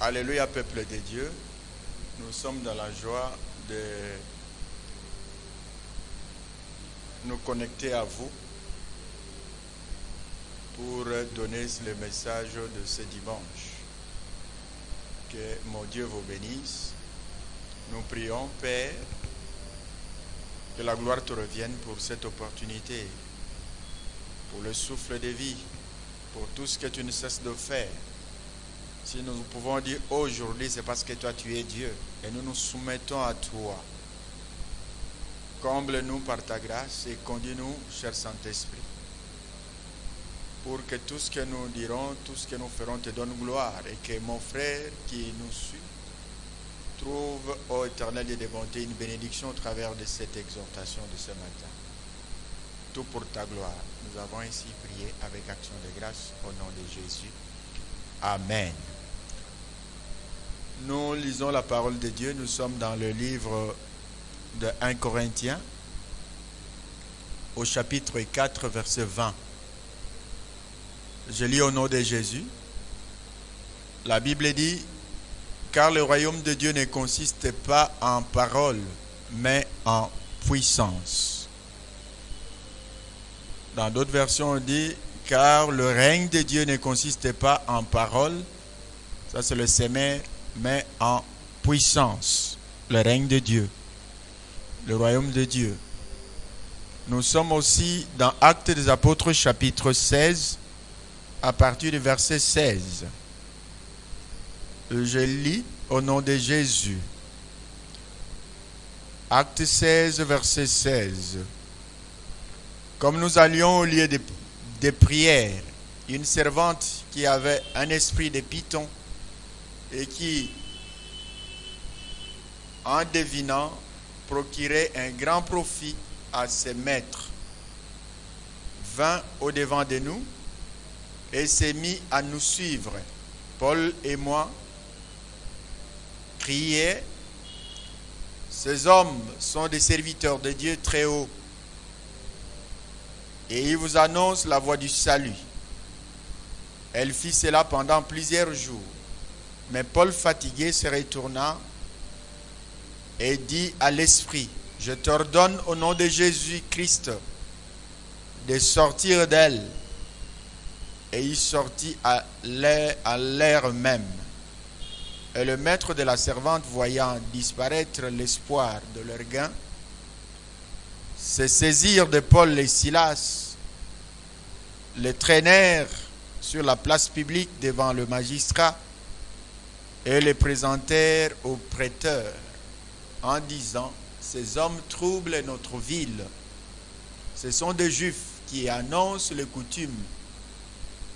Alléluia, peuple de Dieu. Nous sommes dans la joie de nous connecter à vous pour donner le message de ce dimanche. Que mon Dieu vous bénisse. Nous prions, Père, que la gloire te revienne pour cette opportunité, pour le souffle de vie, pour tout ce que tu ne cesses de faire. Si nous pouvons dire aujourd'hui, c'est parce que toi tu es Dieu et nous nous soumettons à toi. Comble-nous par ta grâce et conduis-nous, cher Saint-Esprit, pour que tout ce que nous dirons, tout ce que nous ferons te donne gloire et que mon frère qui nous suit trouve, ô Éternel Dieu de bonté, une bénédiction au travers de cette exhortation de ce matin. Tout pour ta gloire. Nous avons ainsi prié avec action de grâce au nom de Jésus. Amen. Nous lisons la parole de Dieu. Nous sommes dans le livre de 1 Corinthiens, au chapitre 4, verset 20. Je lis au nom de Jésus. La Bible dit: car le royaume de Dieu ne consiste pas en parole, mais en puissance. Dans d'autres versions, on dit: car le règne de Dieu ne consiste pas en parole, ça c'est le sémère, mais en puissance. Le règne de Dieu, le royaume de Dieu. Nous sommes aussi dans Actes des Apôtres, chapitre 16, à partir du verset 16. Je lis au nom de Jésus. Acte 16, verset 16. Comme nous allions au lieu de prière, une servante qui avait un esprit de python et qui, en devinant, procurait un grand profit à ses maîtres, vint au-devant de nous et s'est mis à nous suivre. Paul et moi criaient: ces hommes sont des serviteurs de Dieu très haut, et ils vous annoncent la voie du salut. Elle fit cela pendant plusieurs jours. Mais Paul, fatigué, se retourna et dit à l'esprit: je t'ordonne au nom de Jésus-Christ de sortir d'elle. Et il sortit à l'air même. Et le maître de la servante, voyant disparaître l'espoir de leur gain, se saisirent de Paul et Silas, les traînèrent sur la place publique devant le magistrat et les présentèrent au prêteur en disant: ces hommes troublent notre ville. Ce sont des Juifs qui annoncent les coutumes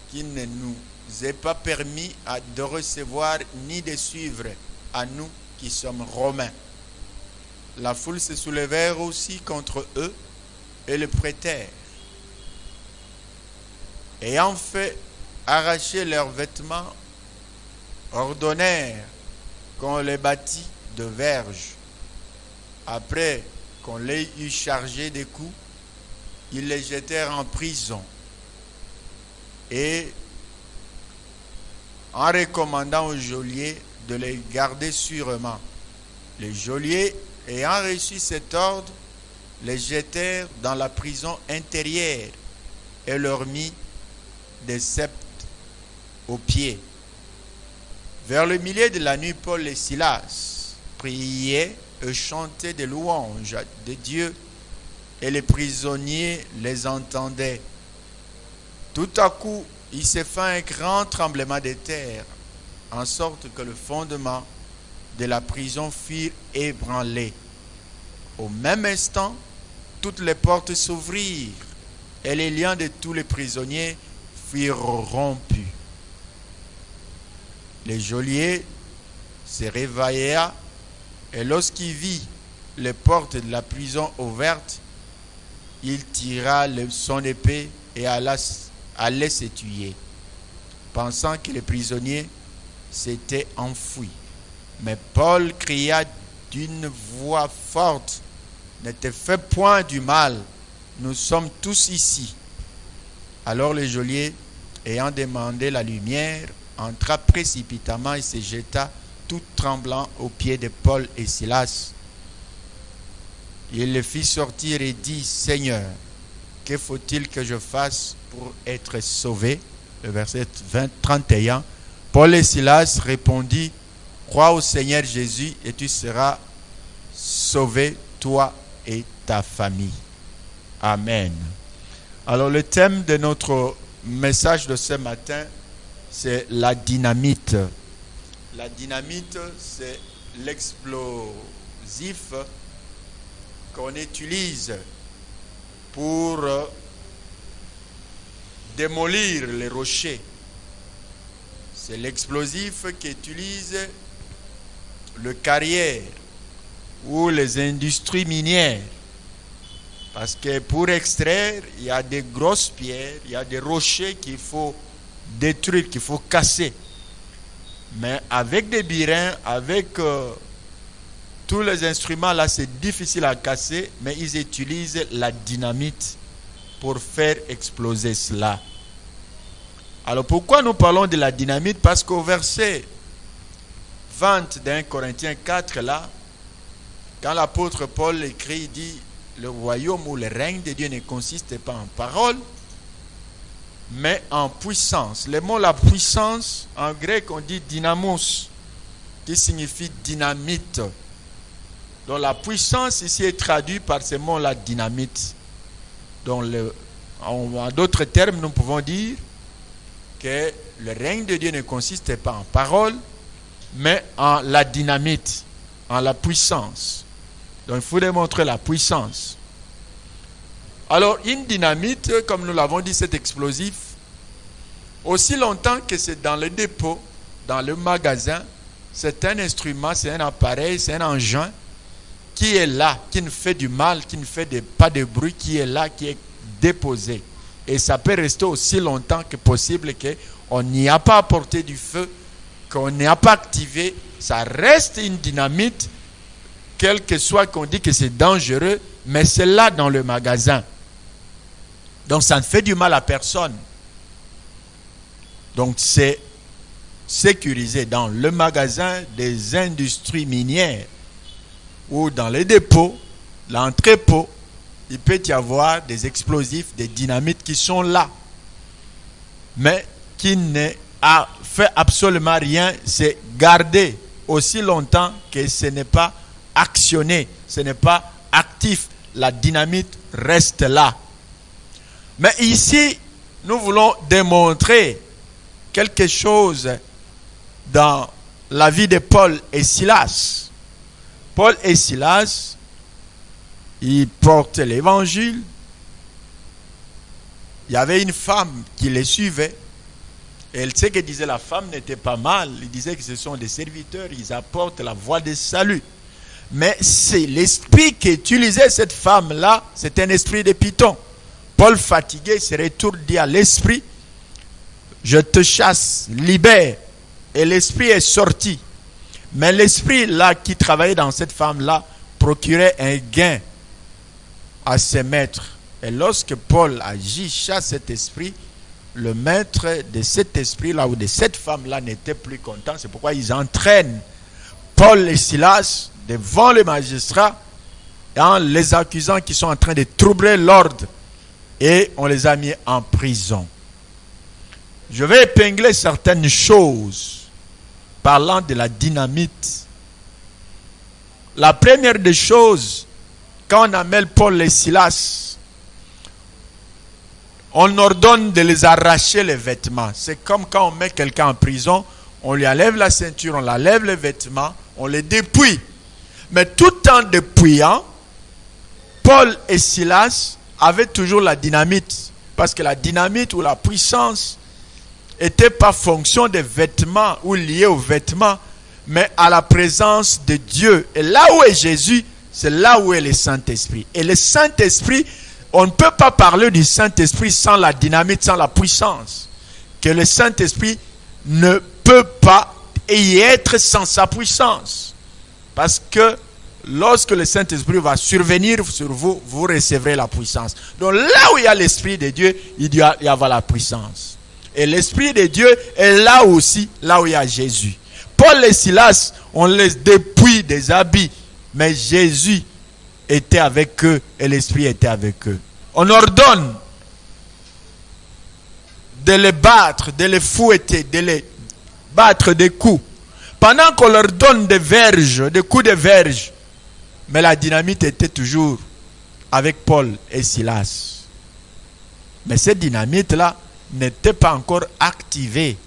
qu'il ne nous est pas permis de recevoir ni de suivre à nous qui sommes Romains. La foule se soulevèrent aussi contre eux et le prêtèrent. Ayant fait arracher leurs vêtements, ordonnèrent qu'on les bâtît de verges. Après qu'on les eut chargés des coups, ils les jetèrent en prison. Et en recommandant au geôlier de les garder sûrement. Les geôliers, ayant reçu cet ordre, les jetèrent dans la prison intérieure et leur mit des sceptres aux pieds. Vers le milieu de la nuit, Paul et Silas priaient et chantaient des louanges de Dieu, et les prisonniers les entendaient. Tout à coup, il s'est fait un grand tremblement de terre, en sorte que le fondement de la prison fut ébranlé. Au même instant, toutes les portes s'ouvrirent et les liens de tous les prisonniers furent rompus. Le geôlier se réveilla et lorsqu'il vit les portes de la prison ouvertes, il tira son épée et allait se tuer, pensant que les prisonniers s'étaient enfuis. Mais Paul cria d'une voix forte: ne te fais point du mal, nous sommes tous ici. Alors les geôliers, ayant demandé la lumière, entra précipitamment et se jeta tout tremblant aux pieds de Paul et Silas. Il les fit sortir et dit, Seigneur, que faut-il que je fasse pour être sauvé? Le verset 31. Paul et Silas répondit, crois au Seigneur Jésus et tu seras sauvé, toi et ta famille. Amen. Alors le thème de notre message de ce matin, c'est la dynamite. La dynamite, c'est l'explosif qu'on utilise pour démolir les rochers. C'est l'explosif qu'utilise le carrière ou les industries minières. Parce que pour extraire, il y a des grosses pierres, il y a des rochers qu'il faut détruire, qu'il faut casser. Mais avec des birins, avec tous les instruments là, c'est difficile à casser, mais ils utilisent la dynamite pour faire exploser cela. Alors pourquoi nous parlons de la dynamite? Parce qu'au verset 20 d'un Corinthiens 4 là, quand l'apôtre Paul écrit, il dit, le royaume ou le règne de Dieu ne consiste pas en parole, mais en puissance. Le mot la puissance, en grec on dit dynamos, qui signifie dynamite. Donc la puissance ici est traduite par ce mot la dynamite. Donc en d'autres termes, nous pouvons dire que le règne de Dieu ne consiste pas en parole, mais en la dynamite, en la puissance. Donc il faut démontrer la puissance. Alors une dynamite, comme nous l'avons dit, c'est explosif. Aussi longtemps que c'est dans le dépôt, dans le magasin, c'est un instrument, c'est un appareil, c'est un engin qui est là, qui ne fait du mal, qui ne fait pas de bruit, qui est là, qui est déposé. Et ça peut rester aussi longtemps que possible, qu'on n'y a pas apporté du feu, qu'on n'y a pas activé. Ça reste une dynamite, quel que soit qu'on dit que c'est dangereux, mais c'est là dans le magasin. Donc ça ne fait du mal à personne. Donc c'est sécurisé dans le magasin des industries minières ou dans les dépôts, l'entrepôt. Il peut y avoir des explosifs, des dynamites qui sont là, mais qui ne fait absolument rien. C'est gardé aussi longtemps que ce n'est pas actionné, ce n'est pas actif. La dynamite reste là. Mais ici, nous voulons démontrer quelque chose dans la vie de Paul et Silas. Paul et Silas, ils portaient l'évangile. Il y avait une femme qui les suivait. Et elle sait que disait la femme n'était pas mal. Il disait que ce sont des serviteurs, ils apportent la voie de salut. Mais c'est l'esprit qu'utilisait cette femme-là, c'est un esprit de python. Paul fatigué se retourne, dit à l'esprit, je te chasse, libère. Et l'esprit est sorti. Mais l'esprit là qui travaillait dans cette femme-là procurait un gain à ses maîtres. Et lorsque Paul agit, chasse cet esprit, le maître de cet esprit-là ou de cette femme-là n'était plus content. C'est pourquoi ils entraînent Paul et Silas devant le magistrat en les accusant qu'ils sont en train de troubler l'ordre. Et on les a mis en prison. Je vais épingler certaines choses parlant de la dynamite. La première des choses, quand on amène Paul et Silas, on ordonne de les arracher les vêtements. C'est comme quand on met quelqu'un en prison, on lui enlève la ceinture, on enlève les vêtements, on les dépouille. Mais tout en dépouillant, Paul et Silas avaient toujours la dynamite. Parce que la dynamite ou la puissance n'était pas fonction des vêtements ou liée aux vêtements, mais à la présence de Dieu. Et là où est Jésus, c'est là où est le Saint-Esprit. Et le Saint-Esprit, on ne peut pas parler du Saint-Esprit sans la dynamite, sans la puissance. Que le Saint-Esprit ne peut pas y être sans sa puissance. Parce que lorsque le Saint-Esprit va survenir sur vous, vous recevrez la puissance. Donc là où il y a l'Esprit de Dieu, il doit y avoir la puissance. Et l'Esprit de Dieu est là aussi, là où il y a Jésus. Paul et Silas, on les dépouille des habits, mais Jésus était avec eux et l'Esprit était avec eux. On ordonne de les battre, de les fouetter, de les battre des coups. Pendant qu'on leur donne des verges, des coups de verge, mais la dynamite était toujours avec Paul et Silas. Mais cette dynamite-là n'était pas encore activée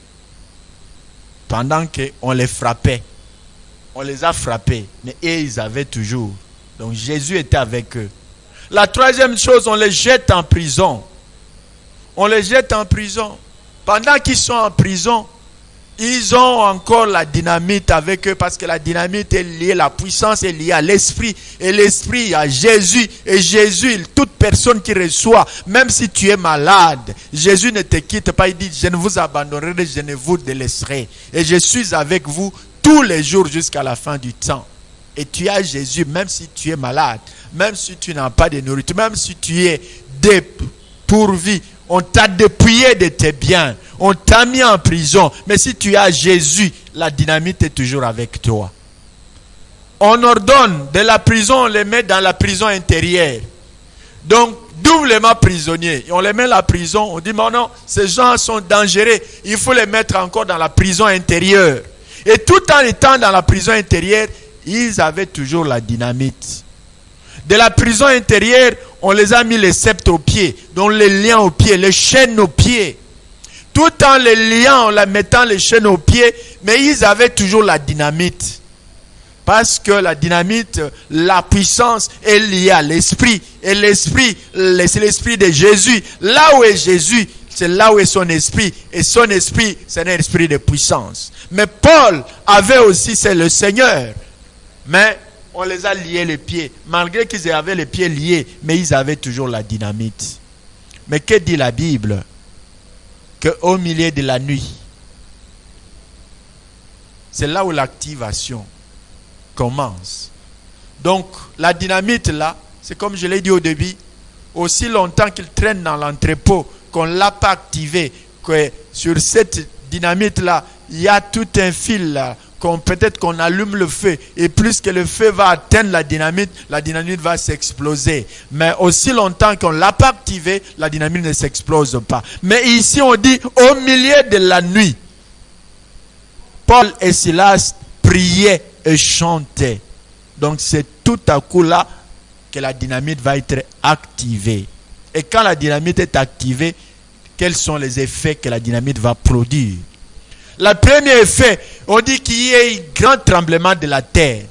pendant qu'on les frappait. On les a frappés, mais eux, ils avaient toujours. Donc Jésus était avec eux. La troisième chose, on les jette en prison. On les jette en prison. Pendant qu'ils sont en prison, ils ont encore la dynamite avec eux parce que la dynamite est liée, la puissance est liée à l'esprit. Et l'esprit à Jésus. Et Jésus, toute personne qui reçoit, même si tu es malade, Jésus ne te quitte pas. Il dit, je ne vous abandonnerai, je ne vous délaisserai. Et je suis avec vous tous les jours jusqu'à la fin du temps. Et tu as Jésus, même si tu es malade, même si tu n'as pas de nourriture, même si tu es dépourvu, on t'a dépouillé de tes biens, on t'a mis en prison. Mais si tu as Jésus, la dynamite est toujours avec toi. On ordonne de la prison, on les met dans la prison intérieure. Donc, doublement prisonniers. On les met dans la prison, on dit, mais non, ces gens sont dangereux, il faut les mettre encore dans la prison intérieure. Et tout en étant dans la prison intérieure, ils avaient toujours la dynamite. De la prison intérieure, on les a mis les sceptres aux pieds, donc les liens aux pieds, les chaînes aux pieds. Tout en les liant, en la mettant les chaînes aux pieds, mais ils avaient toujours la dynamite. Parce que la dynamite, la puissance est liée à l'esprit. Et l'esprit, c'est l'esprit de Jésus. Là où est Jésus, c'est là où est son esprit. Et son esprit, c'est un esprit de puissance. Mais Paul avait aussi, c'est le Seigneur. Mais on les a liés les pieds. Malgré qu'ils avaient les pieds liés, mais ils avaient toujours la dynamite. Mais que dit la Bible? Qu'au milieu de la nuit, c'est là où l'activation commence. Donc, la dynamite là, c'est comme je l'ai dit au début, aussi longtemps qu'il traîne dans l'entrepôt, qu'on ne l'a pas activé, que sur cette dynamite là, il y a tout un fil là, peut-être qu'on allume le feu, et plus que le feu va atteindre la dynamite va s'exploser. Mais aussi longtemps qu'on ne l'a pas activé, la dynamite ne s'explose pas. Mais ici on dit, au milieu de la nuit, Paul et Silas priaient et chantaient. Donc c'est tout à coup là que la dynamite va être activée. Et quand la dynamite est activée, quels sont les effets que la dynamite va produire? Le premier effet, on dit qu'il y a eu grand tremblement de la terre.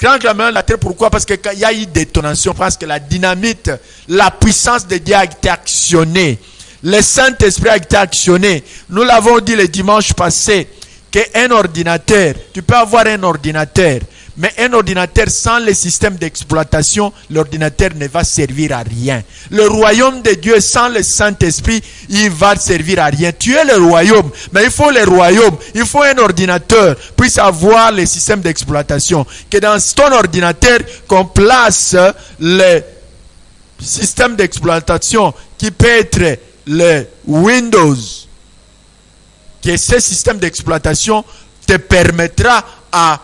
Grand tremblement de la terre, pourquoi? Parce qu'il y a eu détonation, parce que la dynamite, la puissance de Dieu a été actionnée. Le Saint-Esprit a été actionné. Nous l'avons dit le dimanche passé, qu'un ordinateur, tu peux avoir un ordinateur, mais un ordinateur sans le système d'exploitation, l'ordinateur ne va servir à rien. Le royaume de Dieu sans le Saint-Esprit, il va servir à rien. Tu es le royaume, mais il faut le royaume, il faut un ordinateur puisse avoir le système d'exploitation. Que dans ton ordinateur, qu'on place le système d'exploitation qui peut être le Windows, que ce système d'exploitation te permettra à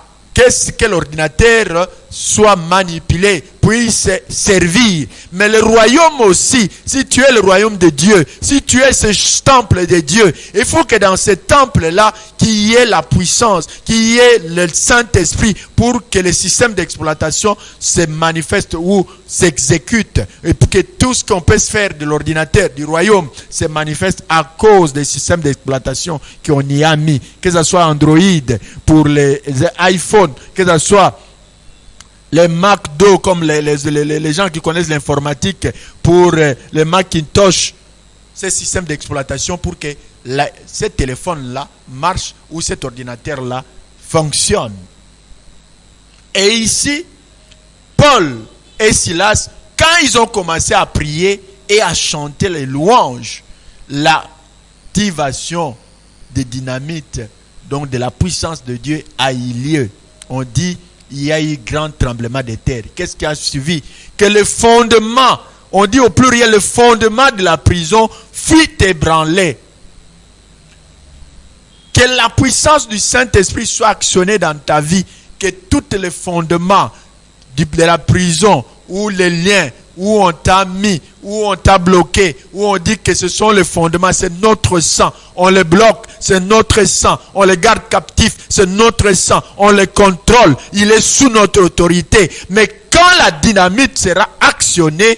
que l'ordinateur soit manipulé, puisse servir. Mais le royaume aussi, si tu es le royaume de Dieu, si tu es ce temple de Dieu, il faut que dans ce temple-là, qu'il y ait la puissance, qu'il y ait le Saint-Esprit pour que le système d'exploitation se manifeste ou s'exécute. Et pour que tout ce qu'on peut se faire de l'ordinateur, du royaume, se manifeste à cause des systèmes d'exploitation qu'on y a mis. Que ce soit Android, pour les iPhones, que ce soit les Mac Do, comme les gens qui connaissent l'informatique, pour les Macintosh, ces systèmes d'exploitation pour que ce téléphone-là marche ou cet ordinateur-là fonctionne. Et ici, Paul et Silas, quand ils ont commencé à prier et à chanter les louanges, l'activation de dynamite, donc de la puissance de Dieu, a eu lieu. On dit, il y a eu grand tremblement de terre. Qu'est-ce qui a suivi? Que le fondement, on dit au pluriel, le fondement de la prison fut ébranlé. Que la puissance du Saint-Esprit soit actionnée dans ta vie. Que tous les fondements de la prison, ou les liens, où on t'a mis, où on t'a bloqué, où on dit que ce sont les fondements, c'est notre sang. On les bloque, c'est notre sang. On les garde captifs, c'est notre sang. On les contrôle, il est sous notre autorité. Mais quand la dynamite sera actionnée,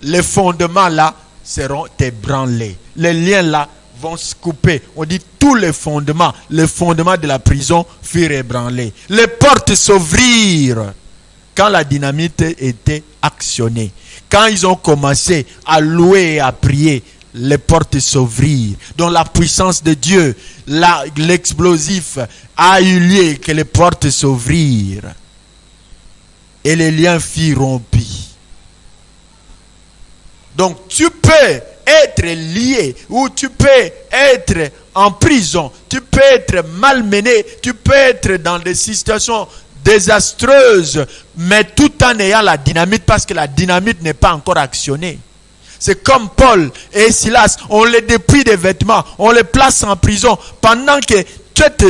les fondements là seront ébranlés. Les liens là vont se couper. On dit tous les fondements de la prison furent ébranlés. Les portes s'ouvrirent quand la dynamite était actionnée. Quand ils ont commencé à louer et à prier, les portes s'ouvrirent. Donc la puissance de Dieu, l'explosif a eu lieu, que les portes s'ouvrirent. Et les liens furent rompus. Donc tu peux être lié, ou tu peux être en prison, tu peux être malmené, tu peux être dans des situations désastreuses, mais tout en ayant la dynamite, parce que la dynamite n'est pas encore actionnée. C'est comme Paul et Silas, on les dépouille des vêtements, on les place en prison, pendant que cette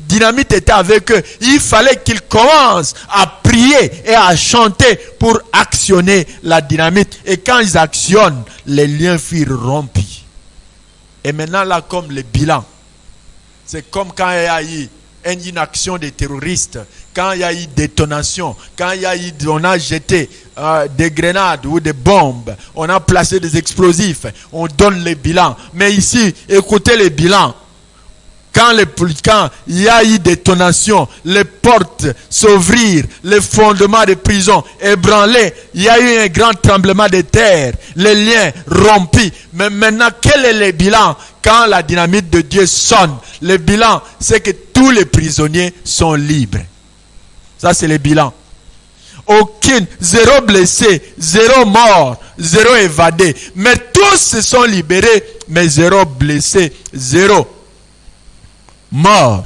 dynamite était avec eux, il fallait qu'ils commencent à prier et à chanter pour actionner la dynamite. Et quand ils actionnent, les liens furent rompus. Et maintenant là, comme le bilan, c'est comme quand il y a eu une action des terroristes, quand il y a eu détonation, quand il y a eu, on a jeté des grenades ou des bombes, on a placé des explosifs, on donne les bilans. Mais ici, écoutez les bilans. Quand il y a eu détonation, les portes s'ouvrirent, les fondements de prison ébranlés, il y a eu un grand tremblement de terre, les liens rompus. Mais maintenant, quel est le bilan quand la dynamite de Dieu sonne? Le bilan, c'est que tous les prisonniers sont libres. Ça, c'est le bilan. Zéro blessé, zéro mort, zéro évadé. Mais tous se sont libérés, mais zéro blessé, zéro mort,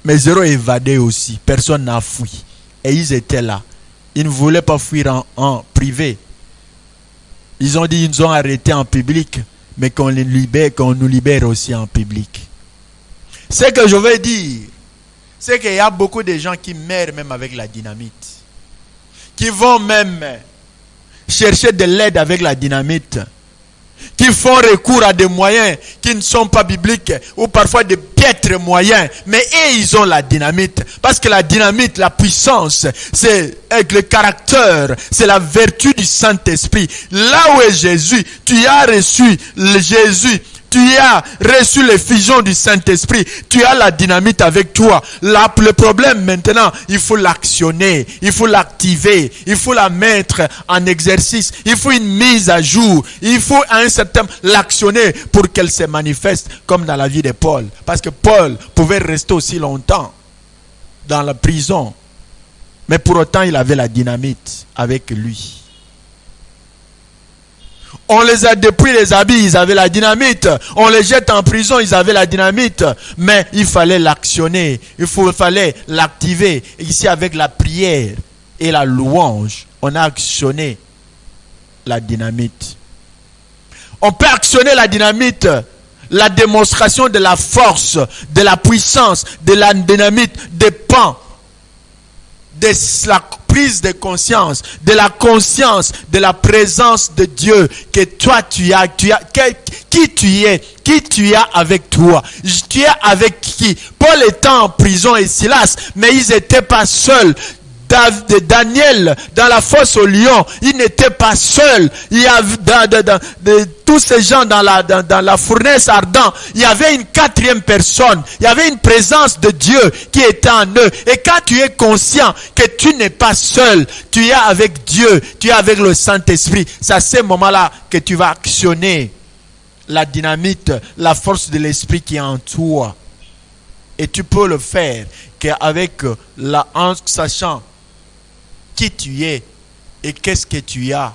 mais zéro évadé aussi. Personne n'a fui. Et ils étaient là. Ils ne voulaient pas fuir en privé. Ils ont dit, ils nous ont arrêtés en public, mais qu'on nous libère aussi en public. Ce que je veux dire, c'est qu'il y a beaucoup de gens qui meurent même avec la dynamite. Qui vont même chercher de l'aide avec la dynamite. Qui font recours à des moyens qui ne sont pas bibliques, ou parfois des piètres moyens, mais eux, ils ont la dynamite. Parce que la dynamite, la puissance, c'est avec le caractère, c'est la vertu du Saint-Esprit. Là où est Jésus, tu as reçu Jésus, tu as reçu l'effusion du Saint-Esprit, tu as la dynamite avec toi. Là, le problème maintenant, il faut l'actionner, il faut l'activer, il faut la mettre en exercice, il faut une mise à jour, il faut à un certain l'actionner pour qu'elle se manifeste comme dans la vie de Paul. Parce que Paul pouvait rester aussi longtemps dans la prison, mais pour autant il avait la dynamite avec lui. On les a dépouillés les habits, ils avaient la dynamite. On les jette en prison, ils avaient la dynamite. Mais il fallait l'actionner, il fallait l'activer. Ici, avec la prière et la louange, on a actionné la dynamite. On peut actionner la dynamite, la démonstration de la force, de la puissance, de la dynamite dépend de la prise de conscience, de la conscience, de la présence de Dieu que toi qui tu es avec toi. Tu es avec qui? Paul était en prison et Silas, mais ils n'étaient pas seuls. Daniel dans la fosse au lion, il n'était pas seul. Il y avait tous ces gens dans la fournaise ardente, il y avait une quatrième personne. Il y avait une présence de Dieu qui était en eux. Et quand tu es conscient que tu n'es pas seul, tu es avec Dieu, tu es avec le Saint-Esprit, c'est à ce moment-là que tu vas actionner la dynamite, la force de l'Esprit qui est en toi. Et tu peux le faire qu'avec en sachant qui tu es et qu'est-ce que tu as.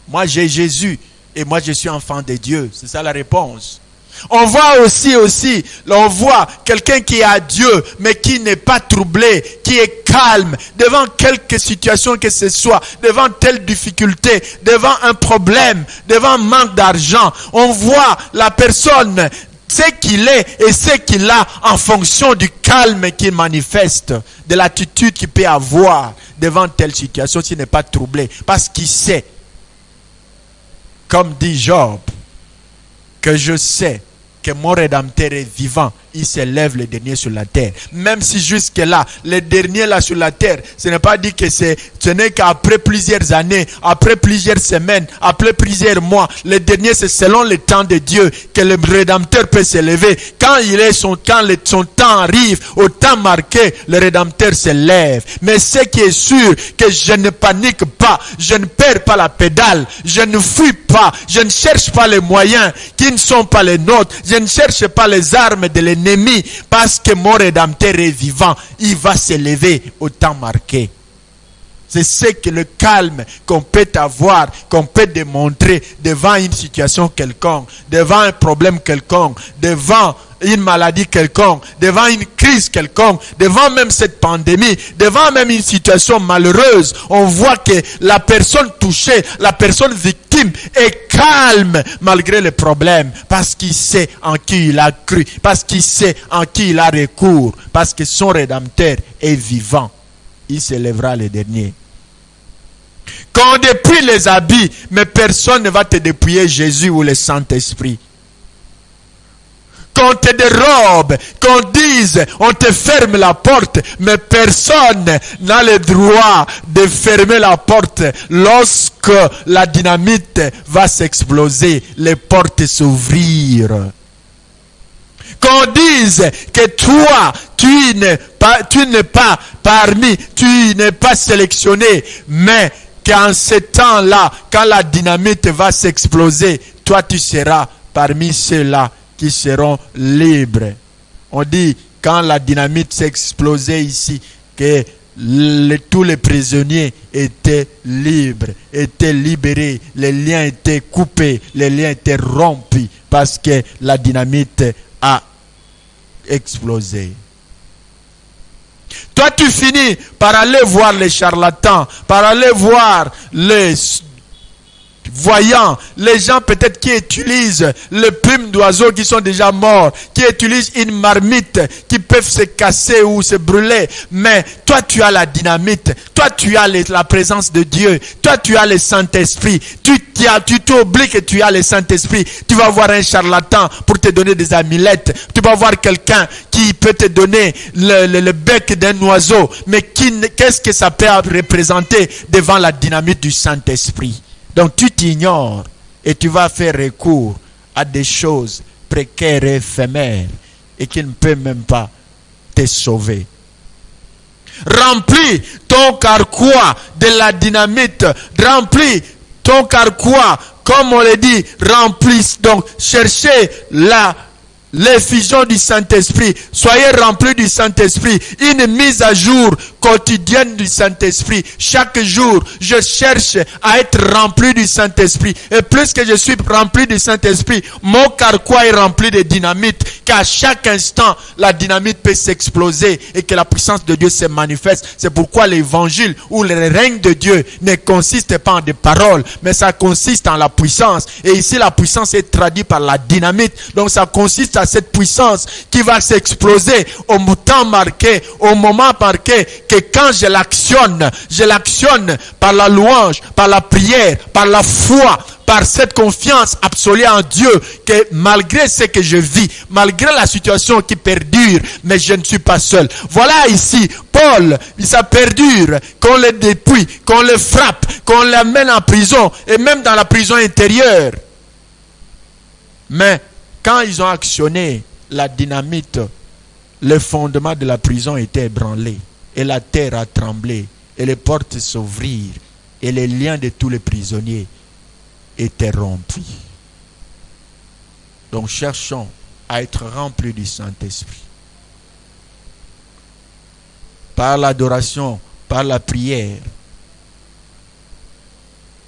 Moi j'ai Jésus et moi je suis enfant de Dieu. C'est ça la réponse. On voit aussi, on voit quelqu'un qui a Dieu, mais qui n'est pas troublé, qui est calme, devant quelque situation que ce soit, devant telle difficulté, devant un problème, devant un manque d'argent. On voit la personne ce qu'il est et ce qu'il a en fonction du calme qu'il manifeste, de l'attitude qu'il peut avoir devant telle situation s'il n'est pas troublé. Parce qu'il sait, comme dit Job, que je sais que mon Rédempteur est vivant. Il s'élève le dernier sur la terre. Même si jusque-là, le dernier là sur la terre, ce n'est pas dit que ce n'est qu'après plusieurs années, après plusieurs semaines, après plusieurs mois. Le dernier, c'est selon le temps de Dieu que le Rédempteur peut s'élever. Quand son temps arrive, au temps marqué, le Rédempteur s'élève. Mais ce qui est sûr, que je ne panique pas, je ne perds pas la pédale, je ne fuis pas, je ne cherche pas les moyens qui ne sont pas les nôtres, je ne cherche pas les armes de l'ennemi. Parce que mon Rédempteur est vivant, il va s'élever au temps marqué. C'est ce que le calme qu'on peut avoir, qu'on peut démontrer devant une situation quelconque, devant un problème quelconque, devant une maladie quelconque, devant une crise quelconque, devant même cette pandémie, devant même une situation malheureuse. On voit que la personne touchée, la personne victime est calme malgré les problèmes, parce qu'il sait en qui il a cru, parce qu'il sait en qui il a recours, parce que son Rédempteur est vivant. Il s'élèvera le dernier. Qu'on dépouille les habits, mais personne ne va te dépouiller Jésus ou le Saint-Esprit. Qu'on te dérobe, qu'on dise, on te ferme la porte, mais personne n'a le droit de fermer la porte lorsque la dynamite va s'exploser, les portes s'ouvrir. Qu'on dise que toi, tu n'es pas parmi, tu n'es pas sélectionné, mais qu'en ce temps-là, quand la dynamite va s'exploser, toi tu seras parmi ceux-là qui seront libres. On dit, quand la dynamite s'est explosée ici, que tous les prisonniers étaient libres, étaient libérés, les liens étaient coupés, les liens étaient rompus, parce que la dynamite a explosé. Toi, tu finis par aller voir les charlatans, par aller voir les voyants, les gens peut-être qui utilisent les plumes d'oiseaux qui sont déjà morts, qui utilisent une marmite, qui peuvent se casser ou se brûler. Mais toi, tu as la dynamite, toi, tu as la présence de Dieu, toi, tu as le Saint-Esprit, tu t'oublies que tu as le Saint-Esprit. Tu vas voir un charlatan pour te donner des amulettes, tu vas voir quelqu'un qui peut te donner le bec d'un oiseau, mais qu'est-ce que ça peut représenter devant la dynamite du Saint-Esprit? Donc tu t'ignores et tu vas faire recours à des choses précaires et éphémères et qui ne peuvent même pas te sauver. Remplis ton carquois de la dynamite, remplis ton carquois, comme on le dit, remplis. Donc cherchez l'effusion du Saint-Esprit. Soyez remplis du Saint-Esprit. Une mise à jour quotidienne du Saint-Esprit. Chaque jour, je cherche à être rempli du Saint-Esprit. Et plus que je suis rempli du Saint-Esprit, mon carquois est rempli de dynamite. Qu'à chaque instant, la dynamite peut s'exploser et que la puissance de Dieu se manifeste. C'est pourquoi l'évangile ou le règne de Dieu ne consiste pas en des paroles, mais ça consiste en la puissance. Et ici, la puissance est traduite par la dynamite. Donc ça consiste à cette puissance qui va s'exploser au temps marqué, au moment marqué, que quand je l'actionne par la louange, par la prière, par la foi, par cette confiance absolue en Dieu, que malgré ce que je vis, malgré la situation qui perdure, mais je ne suis pas seul. Voilà ici, Paul, ça perdure, qu'on le dépouille, qu'on le frappe, qu'on l'amène en prison, et même dans la prison intérieure. Mais quand ils ont actionné la dynamite, le fondement de la prison était ébranlé, et la terre a tremblé, et les portes s'ouvrirent, et les liens de tous les prisonniers étaient rompus. Donc cherchons à être remplis du Saint-Esprit. Par l'adoration, par la prière,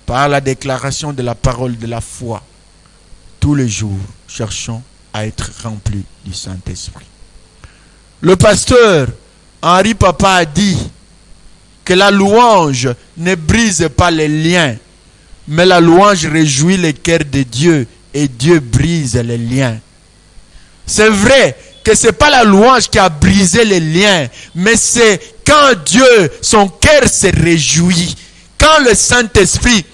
par la déclaration de la parole de la foi, tous les jours, cherchons à être remplis du Saint-Esprit. Le pasteur Henri Papa a dit que la louange ne brise pas les liens, mais la louange réjouit le cœur de Dieu et Dieu brise les liens. C'est vrai que ce n'est pas la louange qui a brisé les liens, mais c'est quand Dieu, son cœur s'est réjoui, quand le Saint-Esprit,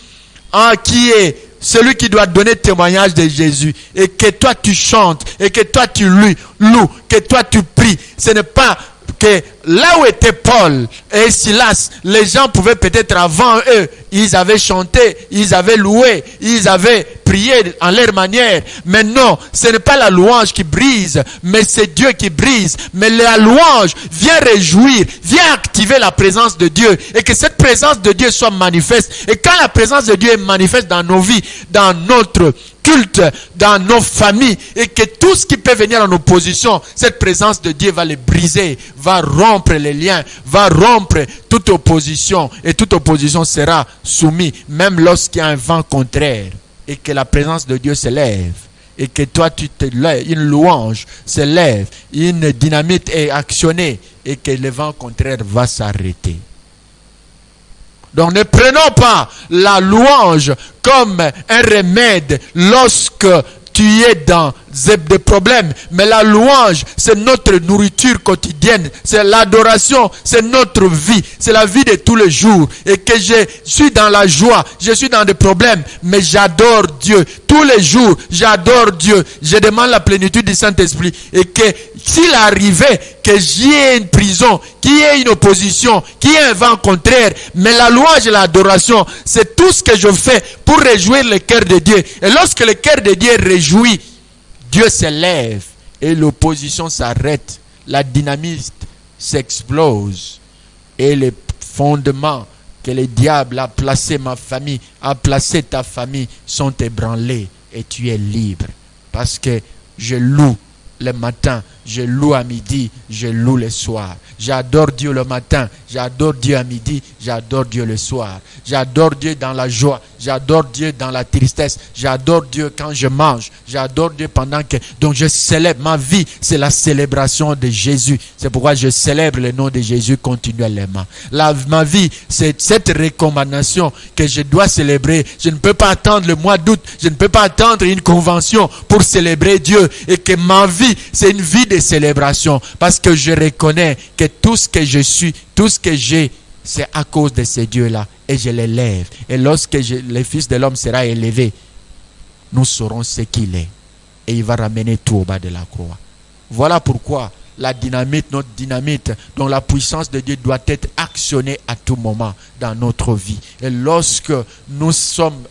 qui est celui qui doit donner témoignage de Jésus, et que toi tu chantes, et que toi tu loues, que toi tu pries, ce n'est pas que là où était Paul et Silas, les gens pouvaient peut-être avant eux, ils avaient chanté, ils avaient loué, ils avaient prié en leur manière. Mais non, ce n'est pas la louange qui brise, mais c'est Dieu qui brise. Mais la louange vient réjouir, vient activer la présence de Dieu, et que cette présence de Dieu soit manifeste. Et quand la présence de Dieu est manifeste dans nos vies, dans notre culte, dans nos familles, et que tout ce qui peut venir en opposition, cette présence de Dieu va les briser, va rompre les liens, va rompre toute opposition, et toute opposition sera soumise, même lorsqu'il y a un vent contraire, et que la présence de Dieu s'élève, et que toi tu te lèves, une louange s'élève, une dynamite est actionnée, et que le vent contraire va s'arrêter. Donc ne prenons pas la louange comme un remède lorsque tu es dans des problèmes, mais la louange, c'est notre nourriture quotidienne, c'est l'adoration, c'est notre vie, c'est la vie de tous les jours. Et que je suis dans la joie, je suis dans des problèmes, mais j'adore Dieu tous les jours, j'adore Dieu, je demande la plénitude du Saint-Esprit. Et que s'il arrivait que j'y ai une prison, qu'il y ait une opposition, qu'il y ait un vent contraire, mais la louange et l'adoration, c'est tout ce que je fais pour réjouir le cœur de Dieu. Et lorsque le cœur de Dieu est réjoui, Dieu s'élève et l'opposition s'arrête. La dynamite s'explose. Et les fondements que le diable a placé ma famille, a placé ta famille, sont ébranlés. Et tu es libre. Parce que je loue le matin, je loue à midi, je loue le soir. J'adore Dieu le matin, j'adore Dieu à midi, j'adore Dieu le soir. J'adore Dieu dans la joie, j'adore Dieu dans la tristesse, j'adore Dieu quand je mange, j'adore Dieu pendant que... Donc je célèbre, ma vie c'est la célébration de Jésus. C'est pourquoi je célèbre le nom de Jésus continuellement. Ma vie c'est cette recommandation que je dois célébrer. Je ne peux pas attendre le mois d'août, je ne peux pas attendre une convention pour célébrer Dieu. Et que ma vie c'est une vie de célébration, parce que je reconnais que tout ce que je suis, tout ce que j'ai, c'est à cause de ces dieux-là, et je l'élève. Et lorsque le Fils de l'homme sera élevé, nous saurons ce qu'il est, et il va ramener tout au bas de la croix. Voilà pourquoi la dynamite, notre dynamite, dont la puissance de Dieu doit être actionnée à tout moment dans notre vie. Et lorsque nous sommes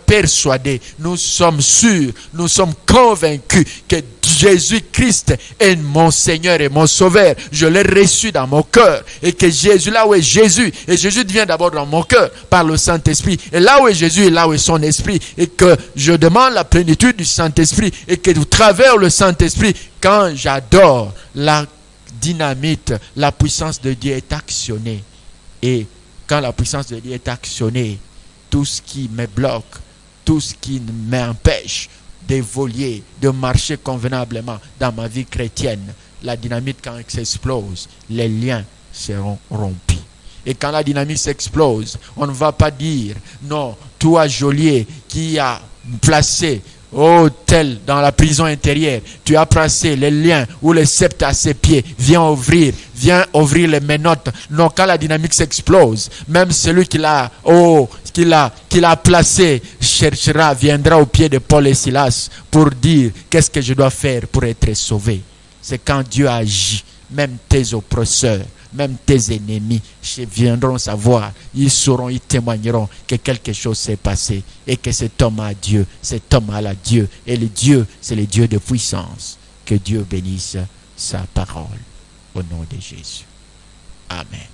persuadés, nous sommes sûrs, nous sommes convaincus que Jésus-Christ est mon Seigneur et mon Sauveur, je l'ai reçu dans mon cœur, et que Jésus, là où est Jésus, et Jésus vient d'abord dans mon cœur par le Saint-Esprit, et là où est Jésus, et là où est son Esprit, et que je demande la plénitude du Saint-Esprit, et que au travers le Saint-Esprit, quand j'adore, la dynamite, la puissance de Dieu est actionnée. Et quand la puissance de Dieu est actionnée, tout ce qui me bloque, tout ce qui m'empêche d'évoluer, de marcher convenablement dans ma vie chrétienne, la dynamite, quand elle s'explose, les liens seront rompus. Et quand la dynamite s'explose, on ne va pas dire, non, toi geôlier qui a placé tel dans la prison intérieure, tu as placé les liens ou les sceptres à ses pieds, viens ouvrir les menottes. Non, quand la dynamique s'explose, même celui qui l'a placé viendra au pied de Paul et Silas pour dire, qu'est-ce que je dois faire pour être sauvé? C'est quand Dieu agit, même tes oppresseurs, même tes ennemis viendront savoir, ils sauront, ils témoigneront que quelque chose s'est passé, et que cet homme a Dieu, cet homme a la Dieu, et le Dieu, c'est le Dieu de puissance. Que Dieu bénisse sa parole au nom de Jésus. Amen.